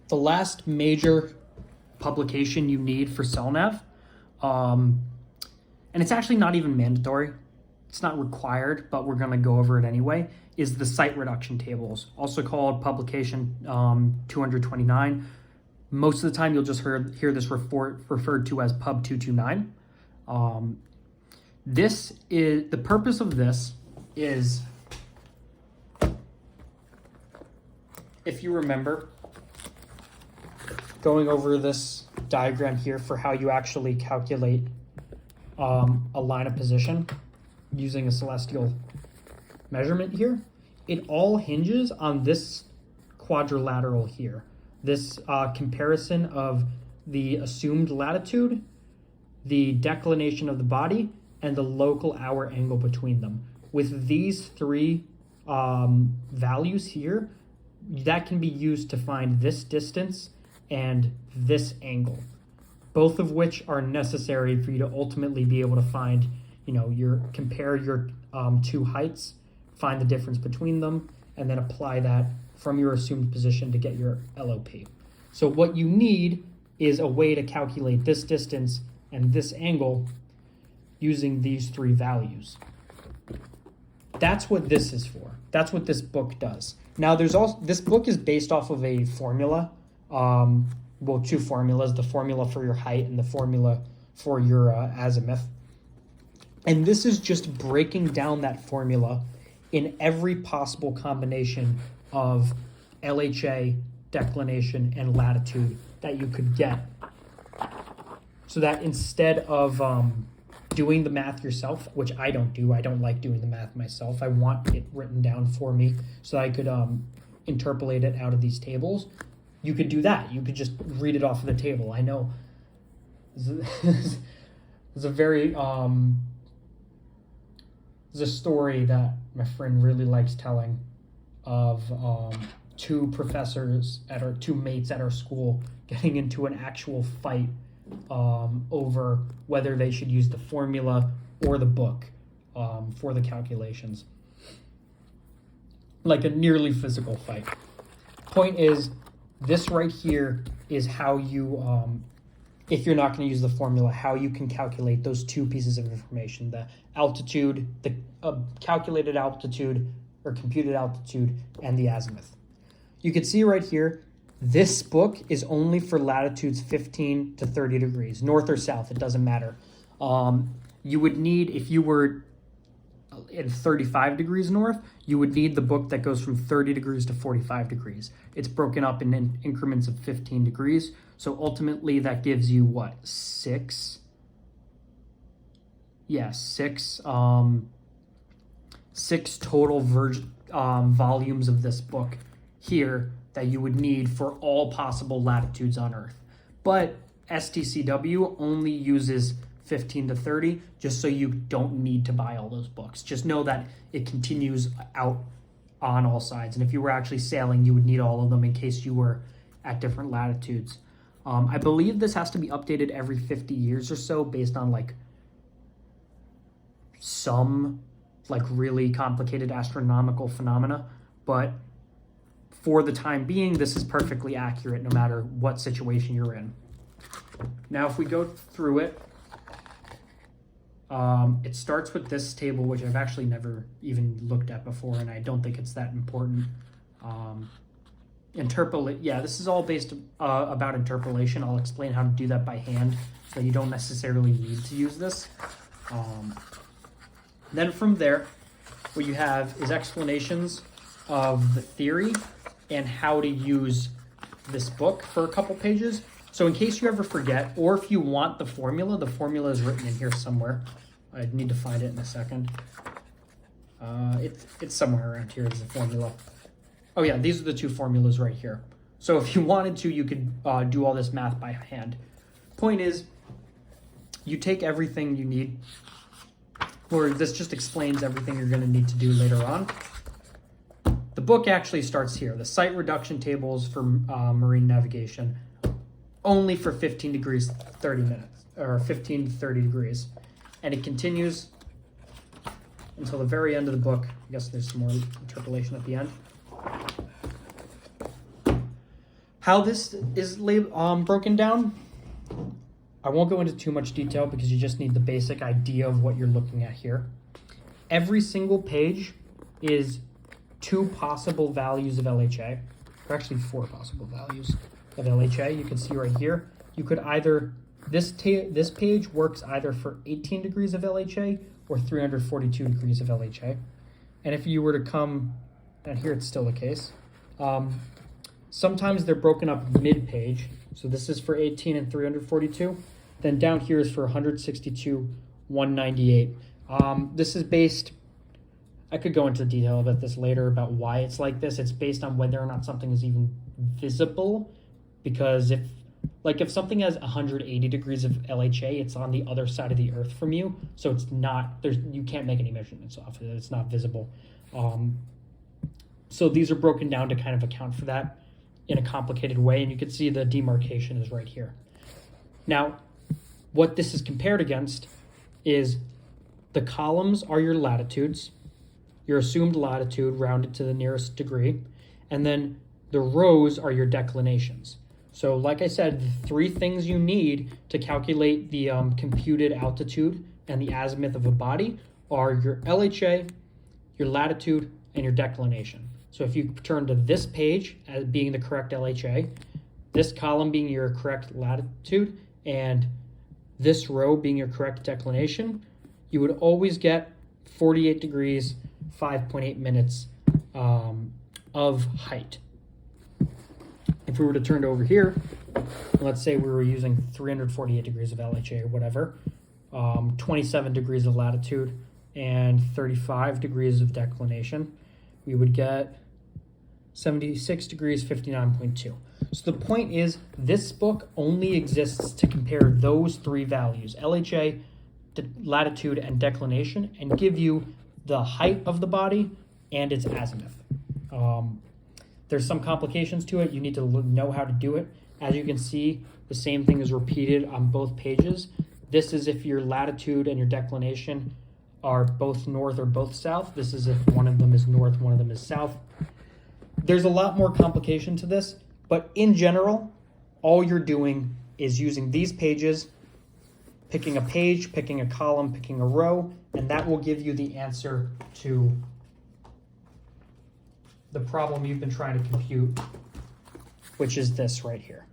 the last major publication you need for CellNav, and it's actually not even mandatory, it's not required, but we're going to go over it anyway, is the site reduction tables, also called publication 229. Most of the time you'll just hear this referred to as Pub 229. This is the purpose of this is, if you remember, going over this diagram here for how you actually calculate a line of position using a celestial measurement here, it all hinges on this quadrilateral here. This comparison of the assumed latitude, the declination of the body, and the local hour angle between them. With these three values here, that can be used to find this distance and this angle, both of which are necessary for you to ultimately be able to find, compare your two heights, find the difference between them, and then apply that from your assumed position to get your LOP. So what you need is a way to calculate this distance and this angle using these three values. That's what this is for. That's what this book does. Now, this book is based off of a formula, two formulas, the formula for your height and the formula for your azimuth. And this is just breaking down that formula in every possible combination of LHA, declination, and latitude that you could get. So that instead of doing the math yourself, which I don't do, I don't like doing the math myself, I want it written down for me so I could interpolate it out of these tables. You could do that. You could just read it off of the table. I know there's a very there's a story that my friend really likes telling of two mates at our school getting into an actual fight over whether they should use the formula or the book for the calculations. Like a nearly physical fight. Point is, this right here is how you, if you're not going to use the formula, how you can calculate those two pieces of information, the altitude, the calculated altitude or computed altitude, and the azimuth. You can see right here, this book is only for latitudes 15 to 30 degrees, north or south, it doesn't matter. You would need, if you were in 35 degrees north, you would need the book that goes from 30 degrees to 45 degrees. It's broken up in increments of 15 degrees. So ultimately that gives you what, six total volumes of this book here that you would need for all possible latitudes on Earth. But STCW only uses 15 to 30, just so you don't need to buy all those books. Just know that it continues out on all sides. And if you were actually sailing, you would need all of them in case you were at different latitudes. I believe this has to be updated every 50 years or so based on some really complicated astronomical phenomena. But for the time being, this is perfectly accurate no matter what situation you're in. Now, if we go through it, it starts with this table, which I've actually never even looked at before, and I don't think it's that important. This is all based about interpolation. I'll explain how to do that by hand, so you don't necessarily need to use this. Then from there, what you have is explanations of the theory and how to use this book for a couple pages. So in case you ever forget, or if you want the formula is written in here somewhere. I need to find it in a second. It's somewhere around here is the formula. Oh yeah, these are the two formulas right here. So if you wanted to, you could do all this math by hand. Point is, you take everything you need, or this just explains everything you're gonna need to do later on. The book actually starts here. The site reduction tables for marine navigation, only for 15 degrees, 30 minutes, or 15 to 30 degrees. And it continues until the very end of the book. I guess there's some more interpolation at the end. How this is broken down, I won't go into too much detail because you just need the basic idea of what you're looking at here. Every single page is 2 possible values of LHA, or actually 4 possible values of LHA. You can see right here, you could either, this page works either for 18 degrees of LHA or 342 degrees of LHA. And if you were to come, and here it's still the case, sometimes they're broken up mid-page. So this is for 18 and 342. Then down here is for 162, 198. This is based, I could go into detail about this later about why it's like this. It's based on whether or not something is even visible. Because if something has 180 degrees of LHA, it's on the other side of the earth from you. So it's not, you can't make any measurements off of it. It's not visible. So these are broken down to kind of account for that in a complicated way, and you can see the demarcation is right here. Now, what this is compared against is the columns are your latitudes, your assumed latitude rounded to the nearest degree, and then the rows are your declinations. So like I said, the 3 things you need to calculate the computed altitude and the azimuth of a body are your LHA, your latitude, and your declination. So if you turn to this page as being the correct LHA, this column being your correct latitude, and this row being your correct declination, you would always get 48 degrees, 5.8 minutes of height. If we were to turn it over here, let's say we were using 348 degrees of LHA or whatever, 27 degrees of latitude, and 35 degrees of declination, we would get 76 degrees, 59.2. So the point is, this book only exists to compare those 3 values, LHA, latitude, and declination, and give you the height of the body and its azimuth. There's some complications to it. You need to know how to do it. As you can see, the same thing is repeated on both pages. This is if your latitude and your declination are both north or both south. This is if one of them is north, one of them is south. There's a lot more complication to this, but in general, all you're doing is using these pages, picking a page, picking a column, picking a row, and that will give you the answer to the problem you've been trying to compute, which is this right here.